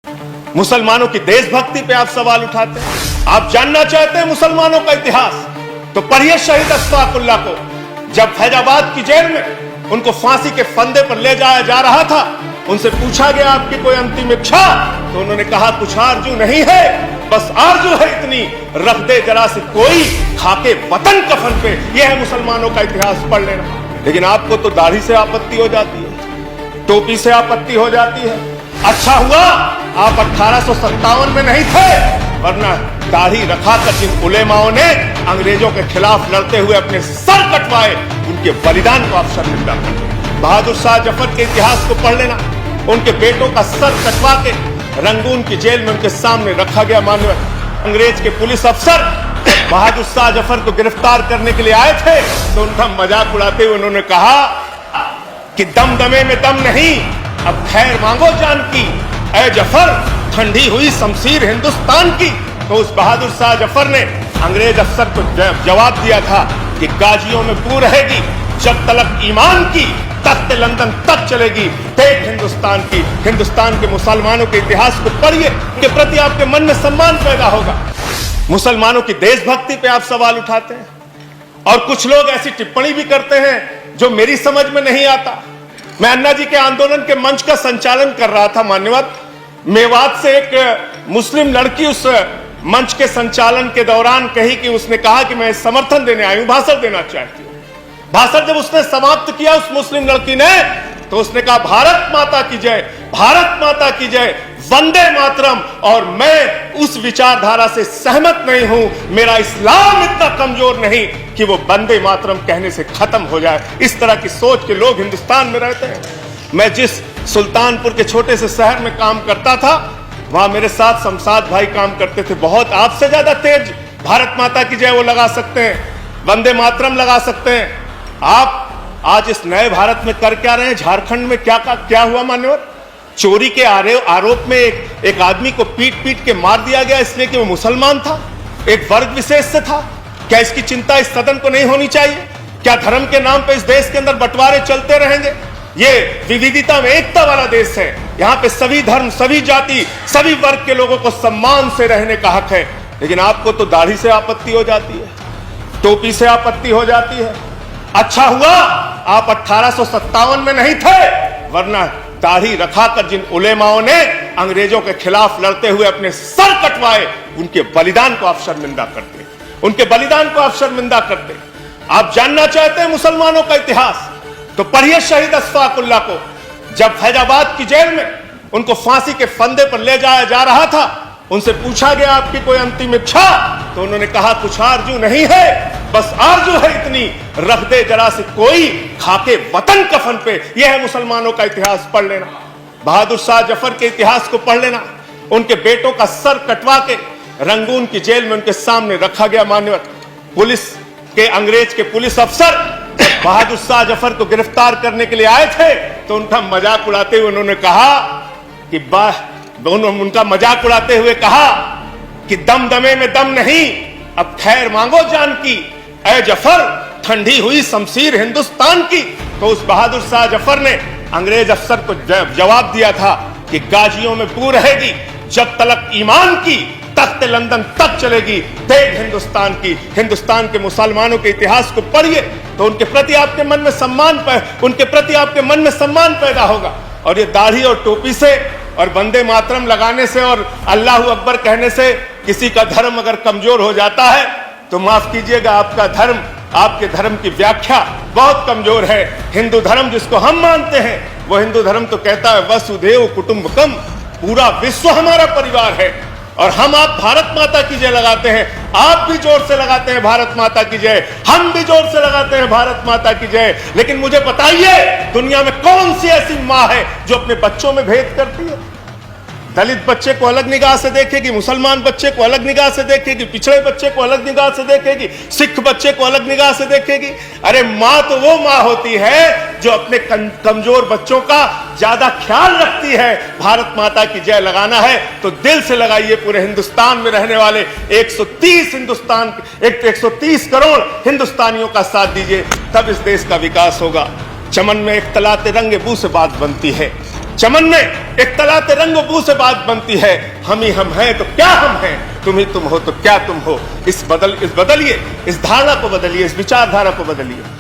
मुसलमानों की देशभक्ति पे आप सवाल उठाते हैं। आप जानना चाहते हैं मुसलमानों का इतिहास, तो पढ़िए शहीद अशफाकुल्लाह को। जब फैजाबाद की जेल में उनको फांसी के फंदे पर ले जाया जा रहा था, उनसे पूछा गया आपकी कोई अंतिम इच्छा, तो उन्होंने कहा कुछ आरजू नहीं है, बस आरजू है इतनी, रख दे जरा से कोई खाके वतन कफन पे। यह है मुसलमानों का इतिहास, पढ़ लेना। लेकिन आपको तो दाढ़ी से आपत्ति हो जाती है, टोपी से आपत्ति हो जाती है। अच्छा हुआ आप 1857 में नहीं थे, वरना दाढ़ी रखा कर जिन उलेमाओं ने अंग्रेजों के खिलाफ लड़ते हुए अपने सर कटवाए, उनके बलिदान को आप शर्मिंदा करते। बहादुर शाह जफर के इतिहास को पढ़ लेना। उनके बेटों का सर कटवा के रंगून की जेल में उनके सामने रखा गया। मानव अंग्रेज के पुलिस अफसर बहादुर शाह जफर को गिरफ्तार करने के लिए आए थे, तो उनका मजाक उड़ाते हुए उन्होंने कहा कि दमदमे में दम नहीं, अब खैर मांगो जान की, ऐ जफर ठंडी हुई शमशीर हिंदुस्तान की। तो उस बहादुर शाह जफर ने अंग्रेज अफसर को जवाब दिया था कि गाजियों में बू रहेगी, जब तलक ईमान की तख्त लंदन तक चलेगी। देख हिंदुस्तान की, हिंदुस्तान के मुसलमानों के इतिहास को पढ़िए, के प्रति आपके मन में सम्मान पैदा होगा। मुसलमानों की देशभक्ति पे आप सवाल उठाते हैं, और कुछ लोग ऐसी टिप्पणी भी करते हैं जो मेरी समझ में नहीं आता। मैं अन्ना जी के आंदोलन के मंच का संचालन कर रहा था मान्यवर। मेवात से एक मुस्लिम लड़की उस मंच के संचालन के दौरान कही कि उसने कहा कि मैं समर्थन देने आई हूं, भाषण देना चाहती हूं। भाषण जब उसने समाप्त किया उस मुस्लिम लड़की ने, तो उसने कहा भारत माता की जय, भारत माता की जय, वंदे मातरम। और मैं उस विचारधारा से सहमत नहीं हूं। मेरा इस्लाम इतना कमजोर नहीं कि वो वंदे मातरम कहने से खत्म हो जाए। इस तरह की सोच के लोग हिंदुस्तान में रहते हैं। मैं जिस सुल्तानपुर के छोटे से शहर में काम करता था, वहां मेरे साथ शमशाद भाई काम करते थे। बहुत आपसे ज्यादा तेज भारत माता की जय वो लगा सकते हैं, वंदे मातरम लगा सकते हैं। आप आज इस नए भारत में कर क्या रहे हैं? झारखंड में क्या हुआ मान्यवर? चोरी के आरोप में एक आदमी को पीट के मार दिया गया, इसलिए कि वो मुसलमान था, एक वर्ग विशेष से था। क्या इसकी चिंता इस सदन को नहीं होनी चाहिए? क्या धर्म के नाम पे इस देश के अंदर बंटवारे चलते रहेंगे? ये विविधता में एकता वाला देश है। यहाँ पे सभी धर्म, सभी जाति, सभी वर्ग के लोगों को सम्मान से रहने का हक है। लेकिन आपको तो दाढ़ी से आपत्ति हो जाती है, टोपी से आपत्ति हो जाती है। अच्छा हुआ आप 1857 में नहीं थे, वरना दाढ़ी रखाकर जिन उलेमाओं ने अंग्रेजों के खिलाफ लड़ते हुए अपने सर कटवाए, उनके बलिदान को आप शर्मिंदा करते, उनके बलिदान को आप शर्मिंदा करते। आप जानना चाहते हैं मुसलमानों का इतिहास, तो पढ़िए शहीद अशफाकुल्लाह को। जब फैजाबाद की जेल में उनको फांसी के फंदे पर ले जाया जा रहा था, उनसे पूछा गया आपकी कोई अंतिम इच्छा, तो उन्होंने कहा कुछ आरजू नहीं है, बस आरजू है इतनी, रख दे जरा से कोई खाके वतन कफन पे। यह है मुसलमानों का इतिहास, पढ़ लेना। बहादुर शाह जफर के इतिहास को पढ़ लेना। उनके बेटों का सर कटवा के रंगून की जेल में उनके सामने रखा गया। मान्यवर पुलिस के, अंग्रेज के पुलिस अफसर बहादुर शाह जफर को गिरफ्तार करने के लिए आए थे, तो उनका मजाक उड़ाते हुए उन्होंने कहा कि दमदमे में दम नहीं, अब खैर मांगो जान की, ऐ जफर ठंडी हुई शमशीर हिंदुस्तान की। तो उस बहादुर शाह जफर ने अंग्रेज अफसर को जवाब दिया था कि गाजियों में बू रहेगी, जब तलक ईमान की तख्त लंदन तक चलेगी। देख हिंदुस्तान की, हिंदुस्तान के मुसलमानों के इतिहास को पढ़िए, तो उनके प्रति आपके मन में सम्मान पैदा होगा। और ये दाढ़ी और टोपी से और वंदे मातरम लगाने से और अल्लाह अकबर कहने से किसी का धर्म अगर कमजोर हो जाता है, तो माफ कीजिएगा, आपका धर्म, आपके धर्म की व्याख्या बहुत कमजोर है। हिंदू धर्म जिसको हम मानते हैं, वो हिंदू धर्म तो कहता है वसुधैव कुटुंबकम, पूरा विश्व हमारा परिवार है। और आप भारत माता की जय लगाते हैं, आप भी जोर से लगाते हैं भारत माता की जय, हम भी जोर से लगाते हैं भारत माता की जय। लेकिन मुझे बताइए, दुनिया में कौन सी ऐसी माँ है जो अपने बच्चों में भेद करती है? दलित बच्चे को अलग निगाह से देखेगी, मुसलमान बच्चे को अलग निगाह से देखेगी, पिछड़े बच्चे को अलग निगाह से देखेगी, सिख बच्चे को अलग निगाह से देखेगी। अरे माँ तो वो माँ होती है जो अपने कमजोर बच्चों का ज्यादा ख्याल रखती है। भारत माता की जय लगाना है तो दिल से लगाइए। पूरे हिंदुस्तान में रहने वाले 130 करोड़ हिंदुस्तानियों का साथ दीजिए, तब इस देश का विकास होगा। चमन में इख्तलाते रंग बू से बात बनती है, चमन में एक तलाते रंग बू से बात बनती है, हम ही हम हैं तो क्या हम हैं, तुम ही तुम हो तो क्या तुम हो। इस बदलिए, इस धारणा को बदलिए, इस विचारधारा को बदलिए।